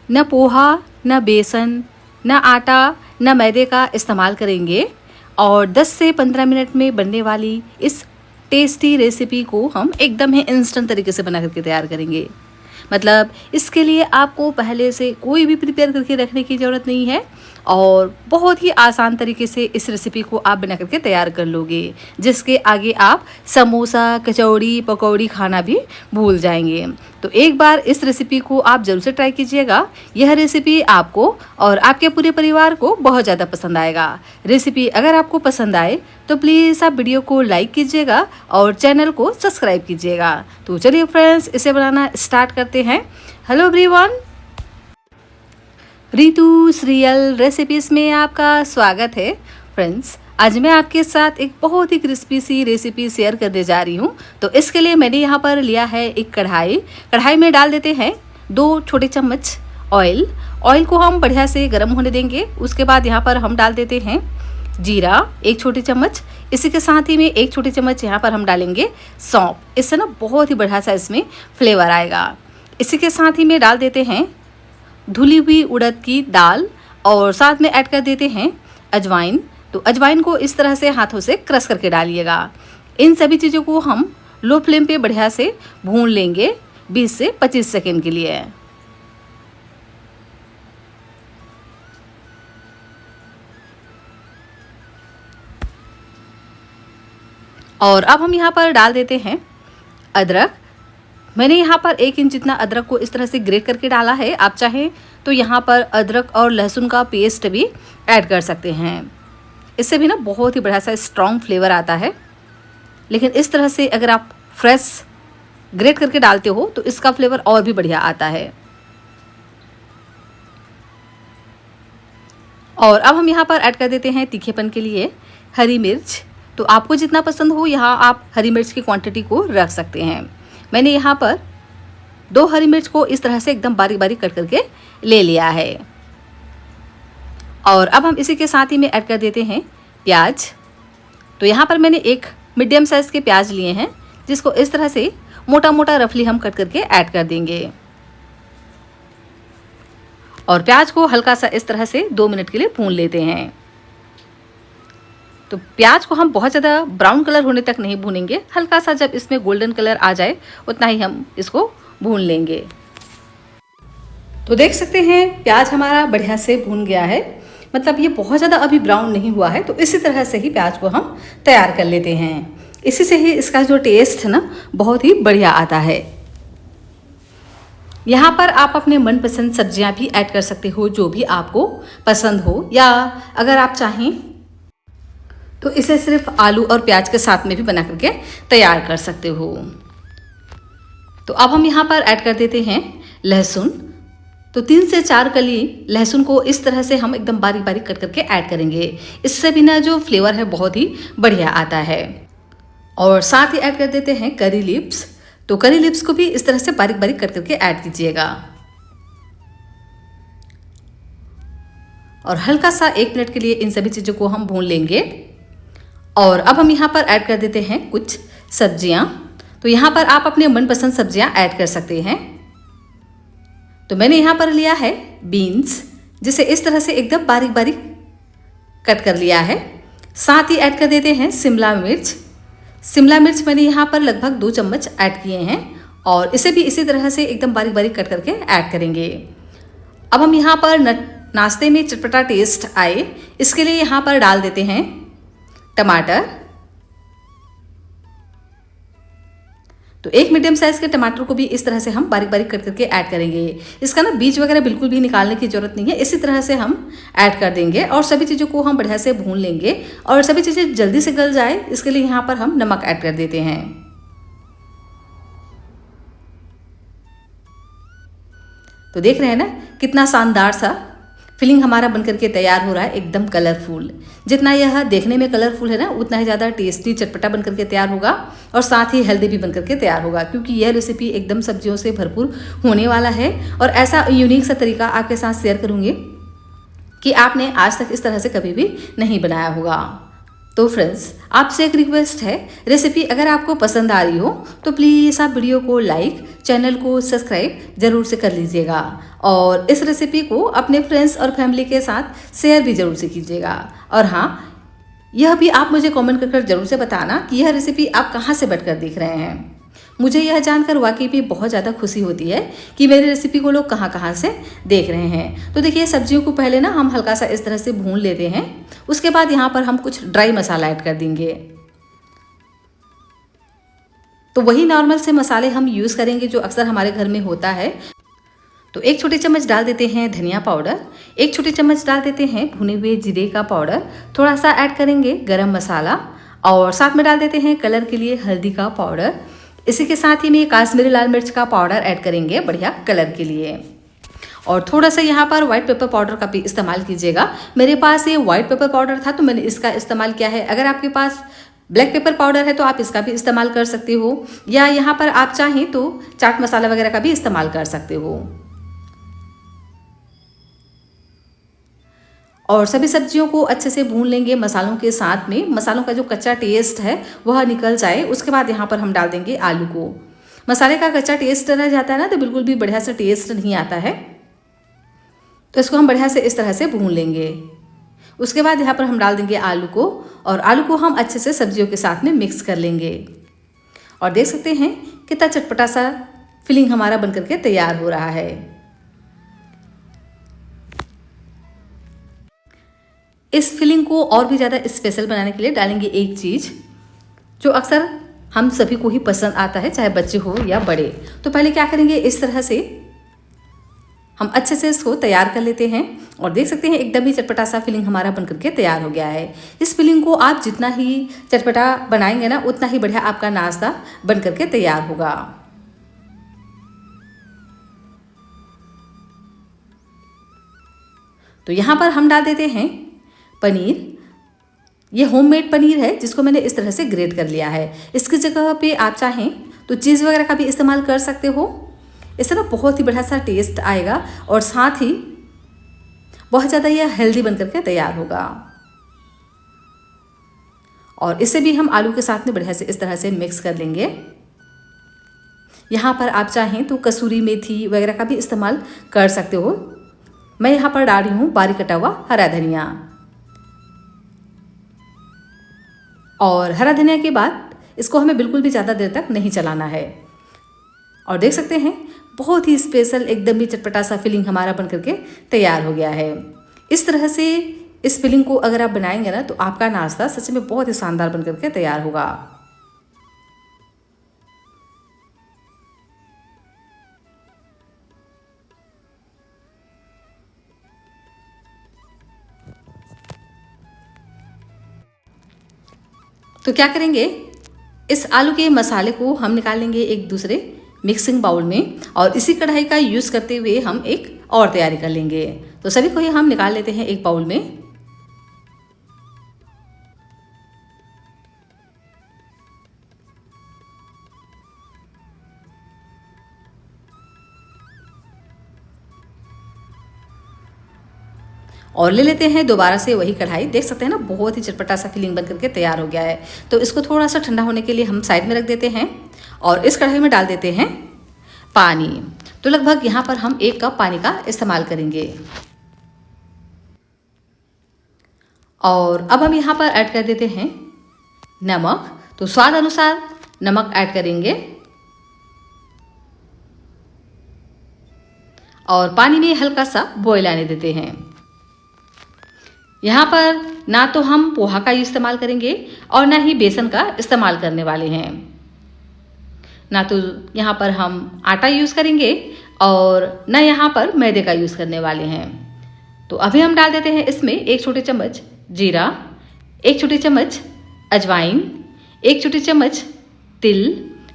न पोहा, न बेसन, न आटा, न मैदे का इस्तेमाल करेंगे और 10 से 15 मिनट में बनने वाली इस टेस्टी रेसिपी को हम एकदम ही इंस्टेंट तरीके से बना करके तैयार करेंगे। मतलब इसके लिए आपको पहले से कोई भी प्रिपेयर करके रखने की ज़रूरत नहीं है और बहुत ही आसान तरीके से इस रेसिपी को आप बना करके तैयार कर लोगे, जिसके आगे आप समोसा, कचौड़ी, पकौड़ी खाना भी भूल जाएंगे। तो एक बार इस रेसिपी को आप ज़रूर से ट्राई कीजिएगा। यह रेसिपी आपको और आपके पूरे परिवार को बहुत ज़्यादा पसंद आएगा। रेसिपी अगर आपको पसंद आए तो प्लीज़ आप वीडियो को लाइक कीजिएगा और चैनल को सब्सक्राइब कीजिएगा। तो चलिए फ्रेंड्स, इसे बनाना स्टार्ट करते हैं। Hello everyone, Ritu real recipes में आपका स्वागत है। फ्रेंड्स, आज मैं आपके साथ एक बहुत ही क्रिस्पी सी रेसिपी शेयर करने जा रही हूँ। तो इसके लिए मैंने यहाँ पर लिया है एक कढ़ाई में डाल देते हैं 2 छोटे चम्मच ऑयल को हम बढ़िया से गर्म होने देंगे। उसके बाद यहाँ पर हम डाल देते हैं जीरा 1 छोटी चम्मच। इसी के साथ ही में 1 छोटी चम्मच यहाँ पर हम डालेंगे सौंफ। इससे ना बहुत ही बढ़िया सा इसमें फ्लेवर आएगा। इसी के साथ ही में डाल देते हैं धुली हुई उड़द की दाल और साथ में ऐड कर देते हैं अजवाइन। तो अजवाइन को इस तरह से हाथों से क्रश करके डालिएगा। इन सभी चीज़ों को हम लो फ्लेम पे बढ़िया से भून लेंगे 20 से 25 सेकेंड के लिए। और अब हम यहाँ पर डाल देते हैं अदरक। मैंने यहाँ पर 1 इंच जितना अदरक को इस तरह से ग्रेट करके डाला है। आप चाहें तो यहाँ पर अदरक और लहसुन का पेस्ट भी ऐड कर सकते हैं। इससे भी ना बहुत ही बढ़िया सा स्ट्रॉन्ग फ्लेवर आता है। लेकिन इस तरह से अगर आप फ्रेश ग्रेट करके डालते हो तो इसका फ्लेवर और भी बढ़िया आता है। और अब हम यहाँ पर ऐड कर देते हैं तीखेपन के लिए हरी मिर्च। तो आपको जितना पसंद हो यहाँ आप हरी मिर्च की क्वांटिटी को रख सकते हैं। मैंने यहाँ पर 2 हरी मिर्च को इस तरह से एकदम बारीक बारीक कट करके ले लिया है। और अब हम इसी के साथ ही में ऐड कर देते हैं प्याज। तो यहाँ पर मैंने एक मीडियम साइज़ के प्याज लिए हैं, जिसको इस तरह से मोटा मोटा रफली हम कट करके ऐड कर देंगे। और प्याज को हल्का सा इस तरह से 2 मिनट के लिए भून लेते हैं। तो प्याज को हम बहुत ज़्यादा ब्राउन कलर होने तक नहीं भूनेंगे, हल्का सा जब इसमें गोल्डन कलर आ जाए उतना ही हम इसको भून लेंगे। तो देख सकते हैं प्याज हमारा बढ़िया से भून गया है। मतलब ये बहुत ज़्यादा अभी ब्राउन नहीं हुआ है। तो इसी तरह से ही प्याज को हम तैयार कर लेते हैं। इसी से ही इसका जो टेस्ट है ना बहुत ही बढ़िया आता है। यहाँ पर आप अपने मनपसंद सब्जियाँ भी ऐड कर सकते हो, जो भी आपको पसंद हो, या अगर आप चाहें तो इसे सिर्फ आलू और प्याज के साथ में भी बना करके तैयार कर सकते हो। तो अब हम यहाँ पर ऐड कर देते हैं लहसुन। तो 3 से 4 कली लहसुन को इस तरह से हम एकदम बारीक बारीक कट करके ऐड करेंगे। इससे भी ना जो फ्लेवर है बहुत ही बढ़िया आता है। और साथ ही ऐड कर देते हैं करी लीव्स। तो करी लीव्स को भी इस तरह से बारीक बारीक कट करके ऐड कीजिएगा। और हल्का सा 1 मिनट के लिए इन सभी चीज़ों को हम भून लेंगे। और अब हम यहाँ पर ऐड कर देते हैं कुछ सब्जियाँ। तो यहाँ पर आप अपने मनपसंद सब्जियाँ ऐड कर सकते हैं। तो मैंने यहाँ पर लिया है बीन्स, जिसे इस तरह से एकदम बारीक बारीक कट कर लिया है। साथ ही ऐड कर देते हैं शिमला मिर्च। शिमला मिर्च मैंने यहाँ पर लगभग 2 चम्मच ऐड किए हैं और इसे भी इसी तरह से एकदम बारीक बारीक कट करके ऐड करेंगे। अब हम यहाँ पर नाश्ते में चटपटा टेस्ट आए इसके लिए यहाँ पर डाल देते हैं टमाटर। तो 1 मीडियम साइज़ के टमाटर को भी इस तरह से हम बारीक बारीक कट करके ऐड करेंगे। इसका ना बीज वगैरह बिल्कुल भी निकालने की ज़रूरत नहीं है। इसी तरह से हम ऐड कर देंगे और सभी चीज़ों को हम बढ़िया से भून लेंगे। और सभी चीज़ें जल्दी से गल जाए इसके लिए यहाँ पर हम नमक ऐड कर देते हैं। तो देख रहे हैं ना कितना शानदार सा फिलिंग हमारा बनकर के तैयार हो रहा है, एकदम कलरफुल। जितना यह देखने में कलरफुल है ना उतना ही ज़्यादा टेस्टी चटपटा बनकर के तैयार होगा और साथ ही हेल्दी भी बनकर के तैयार होगा, क्योंकि यह रेसिपी एकदम सब्जियों से भरपूर होने वाला है। और ऐसा यूनिक सा तरीका आपके साथ शेयर करूँगी कि आपने आज तक इस तरह से कभी भी नहीं बनाया होगा। तो फ्रेंड्स, आपसे एक रिक्वेस्ट है, रेसिपी अगर आपको पसंद आ रही हो तो प्लीज़ आप वीडियो को लाइक, चैनल को सब्सक्राइब जरूर से कर लीजिएगा और इस रेसिपी को अपने फ्रेंड्स और फैमिली के साथ शेयर भी जरूर से कीजिएगा। और हाँ, यह भी आप मुझे कमेंट कर जरूर से बताना कि यह रेसिपी आप कहाँ से बैठकर देख रहे हैं। मुझे यह जानकर वाकई भी बहुत ज़्यादा खुशी होती है कि मेरी रेसिपी को लोग कहाँ कहाँ से देख रहे हैं। तो देखिए, सब्जियों को पहले ना हम हल्का सा इस तरह से भून लेते हैं। उसके बाद यहाँ पर हम कुछ ड्राई मसाला ऐड कर देंगे। तो वही नॉर्मल से मसाले हम यूज़ करेंगे जो अक्सर हमारे घर में होता है। तो 1 छोटी चम्मच डाल देते हैं धनिया पाउडर, 1 छोटी चम्मच डाल देते हैं भुने हुए जीरे का पाउडर, थोड़ा सा ऐड करेंगे गरम मसाला और साथ में डाल देते हैं कलर के लिए हल्दी का पाउडर। इसी के साथ ही में काश्मीरी लाल मिर्च का पाउडर ऐड करेंगे बढ़िया कलर के लिए। और थोड़ा सा यहाँ पर व्हाइट पेपर पाउडर का भी इस्तेमाल कीजिएगा। मेरे पास ये व्हाइट पेपर पाउडर था तो मैंने इसका इस्तेमाल किया है। अगर आपके पास ब्लैक पेपर पाउडर है तो आप इसका भी इस्तेमाल कर सकते हो, या यहाँ पर आप चाहें तो चाट मसाला वगैरह का भी इस्तेमाल कर सकते हो। और सभी सब्जियों को अच्छे से भून लेंगे मसालों के साथ में। मसालों का जो कच्चा टेस्ट है वह निकल जाए। उसके बाद यहाँ पर हम डाल देंगे आलू को। मसाले का कच्चा टेस्ट रह जाता है ना तो बिल्कुल भी बढ़िया से टेस्ट नहीं आता है। तो इसको हम बढ़िया से इस तरह से भून लेंगे। उसके बाद यहाँ पर हम डाल देंगे आलू को और आलू को हम अच्छे से सब्जियों के साथ में मिक्स कर लेंगे। और देख सकते हैं कितना चटपटा सा फिलिंग हमारा बनकर के तैयार हो रहा है। इस फिलिंग को और भी ज़्यादा स्पेशल बनाने के लिए डालेंगे एक चीज़ जो अक्सर हम सभी को ही पसंद आता है, चाहे बच्चे हो या बड़े। तो पहले क्या करेंगे, इस तरह से हम अच्छे से इसको तैयार कर लेते हैं। और देख सकते हैं एकदम ही चटपटा सा फिलिंग हमारा बनकर के तैयार हो गया है। इस फिलिंग को आप जितना ही चटपटा बनाएंगे ना उतना ही बढ़िया आपका नाश्ता बनकर के तैयार होगा। तो यहाँ पर हम डाल देते हैं पनीर। ये होममेड पनीर है जिसको मैंने इस तरह से ग्रेट कर लिया है। इसकी जगह पे आप चाहें तो चीज़ वगैरह का भी इस्तेमाल कर सकते हो। इससे ना बहुत ही बढ़िया सा टेस्ट आएगा और साथ ही बहुत ज़्यादा यह हेल्दी बनकर के तैयार होगा। और इसे भी हम आलू के साथ में बढ़िया से इस तरह से मिक्स कर लेंगे। यहाँ पर आप चाहें तो कसूरी मेथी वगैरह का भी इस्तेमाल कर सकते हो। मैं यहाँ पर डाल रही हूँ बारीक कटा हुआ हरा धनिया। और हरा धनिया के बाद इसको हमें बिल्कुल भी ज़्यादा देर तक नहीं चलाना है। और देख सकते हैं बहुत ही स्पेशल एकदम ही चटपटा सा फिलिंग हमारा बनकर के तैयार हो गया है। इस तरह से इस फिलिंग को अगर आप बनाएंगे ना तो आपका नाश्ता सच में बहुत ही शानदार बनकर के तैयार होगा। तो क्या करेंगे, इस आलू के मसाले को हम निकाल लेंगे एक दूसरे मिक्सिंग बाउल में और इसी कढ़ाई का यूज़ करते हुए हम एक और तैयारी कर लेंगे। तो सभी को ही हम निकाल लेते हैं एक बाउल में। और ले लेते हैं दोबारा से वही कढ़ाई। देख सकते हैं ना बहुत ही चटपटा सा फिलिंग बन करके तैयार हो गया है। तो इसको थोड़ा सा ठंडा होने के लिए हम साइड में रख देते हैं और इस कढ़ाई में डाल देते हैं पानी। तो लगभग यहाँ पर हम 1 कप पानी का इस्तेमाल करेंगे। और अब हम यहाँ पर ऐड कर देते हैं नमक। तो स्वाद अनुसार नमक ऐड करेंगे और पानी में हल्का सा बॉयल आने देते हैं। यहाँ पर ना तो हम पोहा का इस्तेमाल करेंगे और ना ही बेसन का इस्तेमाल करने वाले हैं। ना तो यहाँ पर हम आटा यूज़ करेंगे और ना यहाँ पर मैदे का यूज़ करने वाले हैं। तो अभी हम डाल देते हैं इसमें 1 छोटी चम्मच जीरा, 1 छोटी चम्मच अजवाइन, 1 छोटी चम्मच तिल।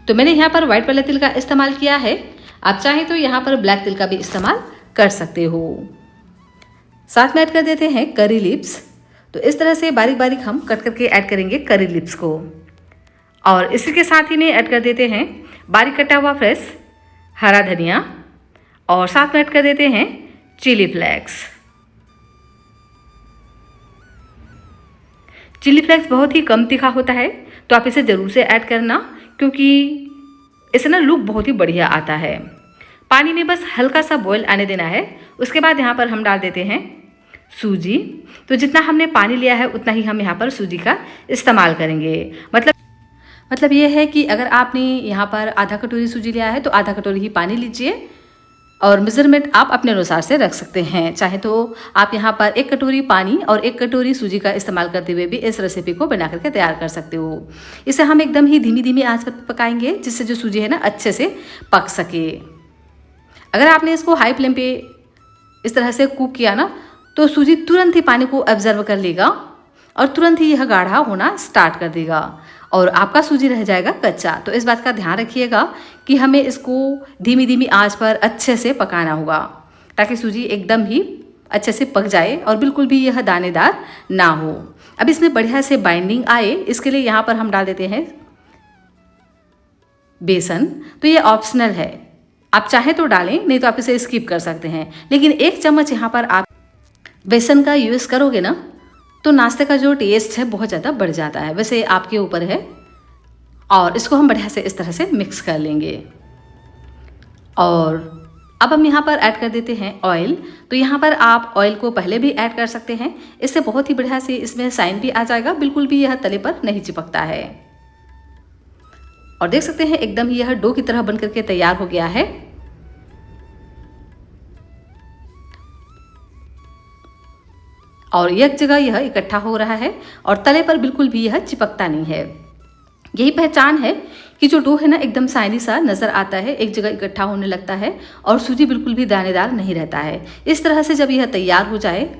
तो मैंने यहाँ पर वाइट वाले तिल का इस्तेमाल किया है। आप चाहें तो यहाँ पर ब्लैक तिल का भी इस्तेमाल कर सकते हो। साथ में ऐड कर देते हैं करी लिप्स। तो इस तरह से बारीक बारीक हम कट करके ऐड करेंगे करी लिप्स को। और इसी के साथ ही में ऐड कर देते हैं बारीक कटा हुआ फ्रेश हरा धनिया और साथ में ऐड कर देते हैं चिली फ्लेक्स। चिली फ्लेक्स बहुत ही कम तीखा होता है, तो आप इसे ज़रूर से ऐड करना, क्योंकि इससे ना लुक बहुत ही बढ़िया आता है। पानी में बस हल्का सा बॉयल आने देना है। उसके बाद यहाँ पर हम डाल देते हैं सूजी। तो जितना हमने पानी लिया है उतना ही हम यहाँ पर सूजी का इस्तेमाल करेंगे। मतलब ये है कि अगर आपने यहाँ पर आधा कटोरी सूजी लिया है तो आधा कटोरी ही पानी लीजिए, और मेज़रमेंट आप अपने अनुसार से रख सकते हैं। चाहे तो आप यहाँ पर 1 कटोरी पानी और 1 कटोरी सूजी का इस्तेमाल करते हुए भी इस रेसिपी को बना करके तैयार कर सकते हो। इसे हम एकदम ही धीमी धीमी आंच पर पकाएंगे, जिससे जो सूजी है ना अच्छे से पक सके। अगर आपने इसको हाई फ्लेम पे इस तरह से कुक किया ना, तो सूजी तुरंत ही पानी को ऑब्जर्व कर लेगा और तुरंत ही यह गाढ़ा होना स्टार्ट कर देगा और आपका सूजी रह जाएगा कच्चा। तो इस बात का ध्यान रखिएगा कि हमें इसको धीमी धीमी आंच पर अच्छे से पकाना होगा, ताकि सूजी एकदम ही अच्छे से पक जाए और बिल्कुल भी यह दानेदार ना हो। अब इसमें बढ़िया से बाइंडिंग आए, इसके लिए यहाँ पर हम डाल देते हैं बेसन। तो ये ऑप्शनल है, आप चाहें तो डालें, नहीं तो आप इसे स्किप कर सकते हैं। लेकिन 1 चम्मच यहाँ पर आप बेसन का यूज़ करोगे ना, तो नाश्ते का जो टेस्ट है बहुत ज़्यादा बढ़ जाता है। वैसे आपके ऊपर है। और इसको हम बढ़िया से इस तरह से मिक्स कर लेंगे। और अब हम यहाँ पर ऐड कर देते हैं ऑयल। तो यहाँ पर आप ऑयल को पहले भी ऐड कर सकते हैं, इससे बहुत ही बढ़िया से इसमें शाइन भी आ जाएगा, बिल्कुल भी यह तले पर नहीं चिपकता है। और देख सकते हैं एकदम ही यह डो की तरह बन करके तैयार हो गया है। और एक जगह यह इकट्ठा हो रहा है और तले पर बिल्कुल भी यह चिपकता नहीं है। यही पहचान है कि जो डो है ना एकदम शाइनी सा नज़र आता है, एक जगह इकट्ठा होने लगता है और सूजी बिल्कुल भी दानेदार नहीं रहता है। इस तरह से जब यह तैयार हो जाए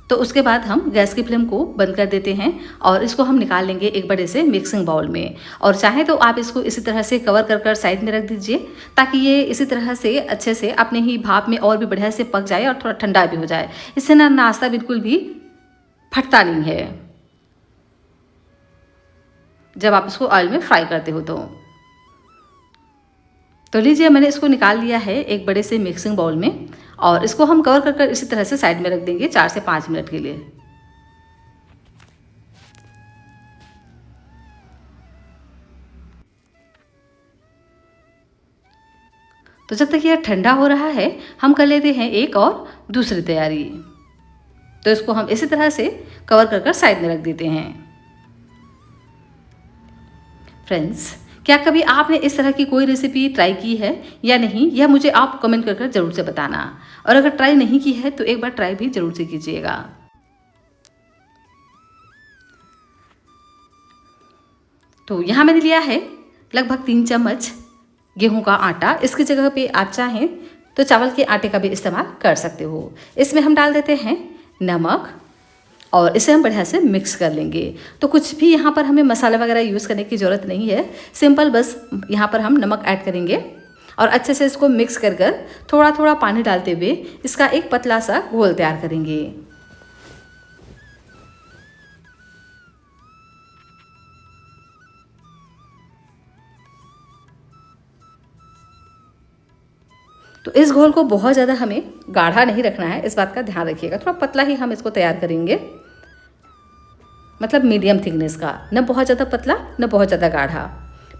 तो उसके बाद हम गैस की फ्लेम को बंद कर देते हैं और इसको हम निकाल लेंगे एक बड़े से मिक्सिंग बाउल में। और चाहे तो आप इसको इसी तरह से कवर कर साइड में रख दीजिए, ताकि ये इसी तरह से अच्छे से अपने ही भाप में और भी बढ़िया से पक जाए और थोड़ा ठंडा भी हो जाए। इससे ना नाश्ता बिल्कुल भी फटता नहीं है जब आप इसको ऑयल में फ्राई करते हो। तो लीजिए, मैंने इसको निकाल लिया है एक बड़े से मिक्सिंग बाउल में और इसको हम कवर कर इसी तरह से साइड में रख देंगे 4 से 5 मिनट के लिए। तो जब तक यह ठंडा हो रहा है हम कर लेते हैं एक और दूसरी तैयारी। तो इसको हम इसी तरह से कवर कर साइड में रख देते हैं। फ्रेंड्स, क्या कभी आपने इस तरह की कोई रेसिपी ट्राई की है या नहीं, यह मुझे आप कमेंट कर ज़रूर से बताना। और अगर ट्राई नहीं की है तो एक बार ट्राई भी ज़रूर से कीजिएगा। तो यहाँ मैंने लिया है लगभग 3 चम्मच गेहूं का आटा। इसकी जगह पे आप चाहें तो चावल के आटे का भी इस्तेमाल कर सकते हो। इसमें हम डाल देते हैं नमक और इसे हम बढ़िया से मिक्स कर लेंगे। तो कुछ भी यहाँ पर हमें मसाला वगैरह यूज़ करने की ज़रूरत नहीं है, सिंपल बस यहाँ पर हम नमक ऐड करेंगे और अच्छे से इसको मिक्स कर थोड़ा थोड़ा पानी डालते हुए इसका एक पतला सा घोल तैयार करेंगे। तो इस घोल को बहुत ज़्यादा हमें गाढ़ा नहीं रखना है, इस बात का ध्यान रखिएगा। थोड़ा पतला ही हम इसको तैयार करेंगे, मतलब मीडियम थिकनेस का, न बहुत ज़्यादा पतला न बहुत ज़्यादा गाढ़ा।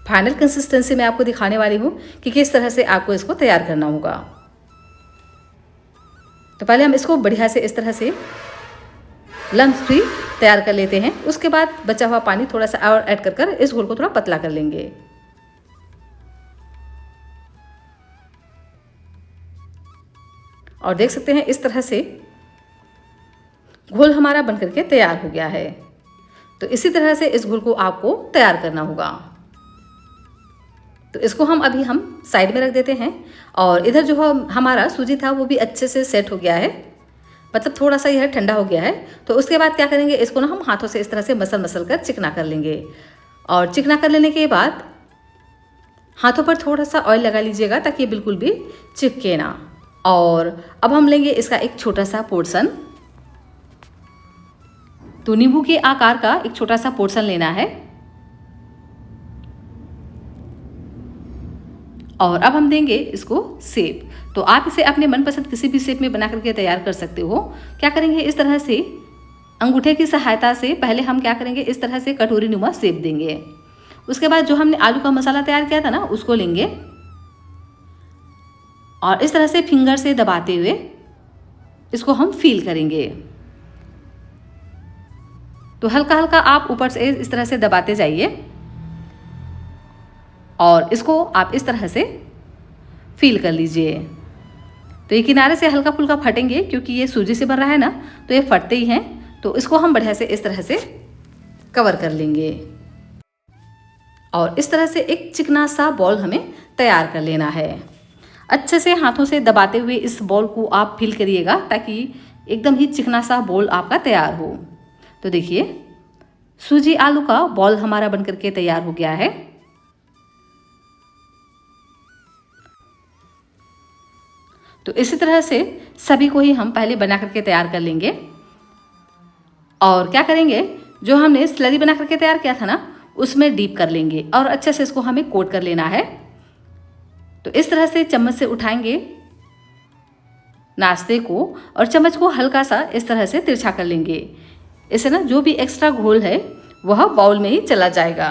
फाइनल कंसिस्टेंसी मैं आपको दिखाने वाली हूँ कि किस तरह से आपको इसको तैयार करना होगा। तो पहले हम इसको बढ़िया से इस तरह से लम्स फ्री तैयार कर लेते हैं। उसके बाद बचा हुआ पानी थोड़ा सा और ऐड कर इस घोल को थोड़ा पतला कर लेंगे। और देख सकते हैं इस तरह से घोल हमारा बन करके तैयार हो गया है। तो इसी तरह से इस घोल को आपको तैयार करना होगा। तो इसको हम अभी साइड में रख देते हैं। और इधर जो हमारा सूजी था वो भी अच्छे से सेट हो गया है, मतलब थोड़ा सा यह ठंडा हो गया है। तो उसके बाद क्या करेंगे, इसको ना हम हाथों से इस तरह से मसल कर चिकना कर लेंगे। और चिकना कर लेने के बाद हाथों पर थोड़ा सा ऑयल लगा लीजिएगा ताकि ये बिल्कुल भी चिपके ना। और अब हम लेंगे इसका एक छोटा सा पोर्शन। तो नींबू के आकार का एक छोटा सा पोर्शन लेना है। और अब हम देंगे इसको शेप। तो आप इसे अपने मनपसंद किसी भी शेप में बना करके तैयार कर सकते हो। क्या करेंगे, इस तरह से अंगूठे की सहायता से पहले हम क्या करेंगे, इस तरह से कटोरी नुमा शेप देंगे। उसके बाद जो हमने आलू का मसाला तैयार किया था ना, उसको लेंगे और इस तरह से फिंगर से दबाते हुए इसको हम फील करेंगे। तो हल्का हल्का आप ऊपर से इस तरह से दबाते जाइए और इसको आप इस तरह से फील कर लीजिए। तो ये किनारे से हल्का फुल्का फटेंगे क्योंकि ये सूजी से बन रहा है ना, तो ये फटते ही हैं। तो इसको हम बढ़िया से इस तरह से कवर कर लेंगे और इस तरह से एक चिकना सा बॉल हमें तैयार कर लेना है। अच्छे से हाथों से दबाते हुए इस बॉल को आप फील करिएगा ताकि एकदम ही चिकना सा बॉल आपका तैयार हो। तो देखिए सूजी आलू का बॉल हमारा बन करके तैयार हो गया है। तो इसी तरह से सभी को ही हम पहले बना करके तैयार कर लेंगे। और क्या करेंगे, जो हमने स्लरी बना करके तैयार किया था ना, उसमें डीप कर लेंगे और अच्छे से इसको हमें कोट कर लेना है। तो इस तरह से चम्मच से उठाएंगे नाश्ते को और चम्मच को हल्का सा इस तरह से तिरछा कर लेंगे। इससे ना जो भी एक्स्ट्रा घोल है वह बाउल में ही चला जाएगा।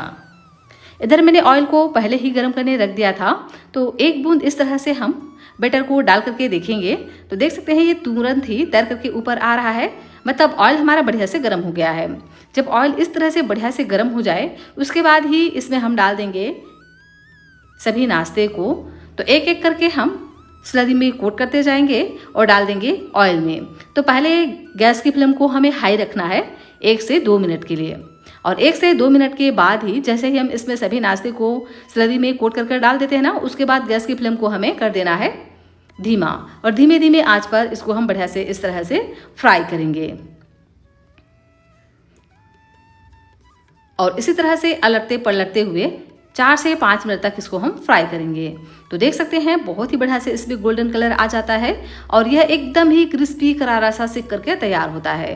इधर मैंने ऑयल को पहले ही गर्म करने रख दिया था। तो एक बूंद इस तरह से हम बैटर को डाल करके देखेंगे तो देख सकते हैं ये तुरंत ही तैर करके ऊपर आ रहा है, मतलब ऑयल हमारा बढ़िया से गर्म हो गया है। जब ऑयल इस तरह से बढ़िया से गर्म हो जाए उसके बाद ही इसमें हम डाल देंगे सभी नाश्ते को। तो एक एक करके हम स्लरी में कोट करते जाएंगे और डाल देंगे ऑयल में। तो पहले गैस की फ्लेम को हमें हाई रखना है 1 से 2 मिनट के लिए और 1 से 2 मिनट के बाद ही जैसे ही हम इसमें सभी नाश्ते को स्लरी में कोट कर डाल देते हैं ना, उसके बाद गैस की फ्लेम को हमें कर देना है धीमा और धीमे धीमे आंच पर इसको हम बढ़िया से इस तरह से फ्राई करेंगे। और इसी तरह से अलटते पलटते हुए 4 से 5 मिनट तक इसको हम फ्राई करेंगे। तो देख सकते हैं बहुत ही बढ़िया से इसमें गोल्डन कलर आ जाता है और यह एकदम ही क्रिस्पी करारा सा सिक करके तैयार होता है।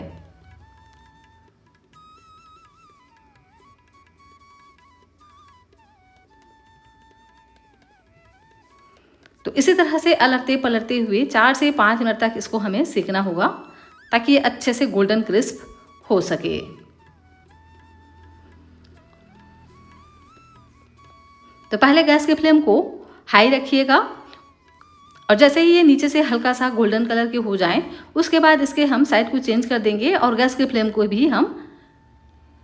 तो इसी तरह से अलटते पलटते हुए 4 से 5 मिनट तक इसको हमें सेकना होगा ताकि ये अच्छे से गोल्डन क्रिस्प हो सके। तो पहले गैस की फ्लेम को हाई रखिएगा और जैसे ही ये नीचे से हल्का सा गोल्डन कलर के हो जाएं उसके बाद इसके हम साइड को चेंज कर देंगे और गैस की फ्लेम को भी हम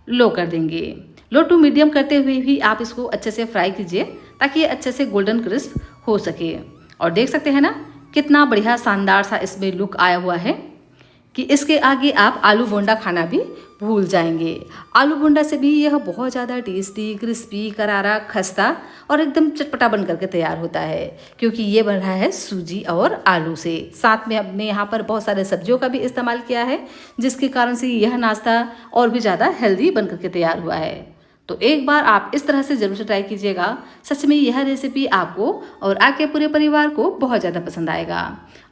लो कर देंगे। लो टू मीडियम करते हुए भी आप इसको अच्छे से फ्राई कीजिए ताकि ये अच्छे से गोल्डन क्रिस्प हो सके। और देख सकते हैं ना कितना बढ़िया शानदार सा इसमें लुक आया हुआ है कि इसके आगे आप आलू बोंडा खाना भी भूल जाएंगे। आलू बोंडा से भी यह बहुत ज़्यादा टेस्टी, क्रिस्पी, करारा, खस्ता और एकदम चटपटा बन करके तैयार होता है क्योंकि ये बन रहा है सूजी और आलू से। साथ में हमने यहाँ पर बहुत सारे सब्जियों का भी इस्तेमाल किया है जिसके कारण से यह नाश्ता और भी ज़्यादा हेल्दी बन करके तैयार हुआ है। तो एक बार आप इस तरह से ज़रूर से ट्राई कीजिएगा। सच में यह रेसिपी आपको और आपके पूरे परिवार को बहुत ज़्यादा पसंद आएगा।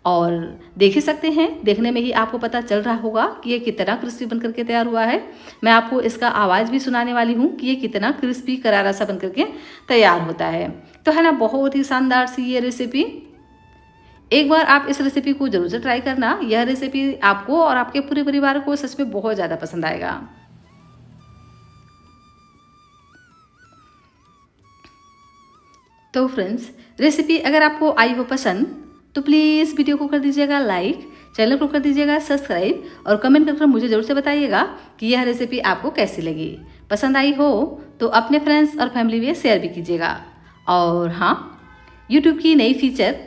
और देख ही सकते हैं, देखने में ही आपको पता चल रहा होगा कि ये कितना क्रिस्पी बन करके तैयार हुआ है। मैं आपको इसका आवाज़ भी सुनाने वाली हूँ कि ये कितना क्रिस्पी करारा सा बन करके तैयार होता है। तो है ना बहुत ही शानदार सी ये रेसिपी। एक बार आप इस रेसिपी को ज़रूर से ट्राई करना। यह रेसिपी आपको और आपके पूरे परिवार को सच में बहुत ज़्यादा पसंद आएगा। तो फ्रेंड्स, रेसिपी अगर आपको आई हो पसंद तो प्लीज़ वीडियो को कर दीजिएगा लाइक, चैनल को कर दीजिएगा सब्सक्राइब और कमेंट कर मुझे ज़रूर से बताइएगा कि यह रेसिपी आपको कैसी लगी। पसंद आई हो तो अपने फ्रेंड्स और फैमिली में शेयर भी कीजिएगा। और हाँ, यूट्यूब की नई फीचर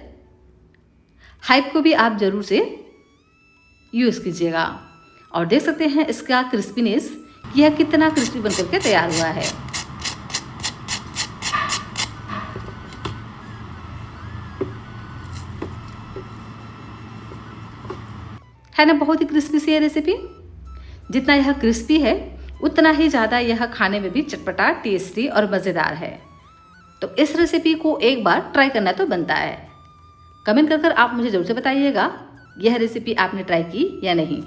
हाइप को भी आप ज़रूर से यूज़ कीजिएगा। और देख सकते हैं इसका क्रिस्पीनेस, यह कितना क्रिस्पी बन करके तैयार हुआ है ना बहुत ही क्रिस्पी सी है रेसिपी। जितना यह क्रिस्पी है उतना ही ज़्यादा यह खाने में भी चटपटा, टेस्टी और मज़ेदार है। तो इस रेसिपी को एक बार ट्राई करना तो बनता है। कमेंट कर आप मुझे ज़रूर से बताइएगा यह रेसिपी आपने ट्राई की या नहीं।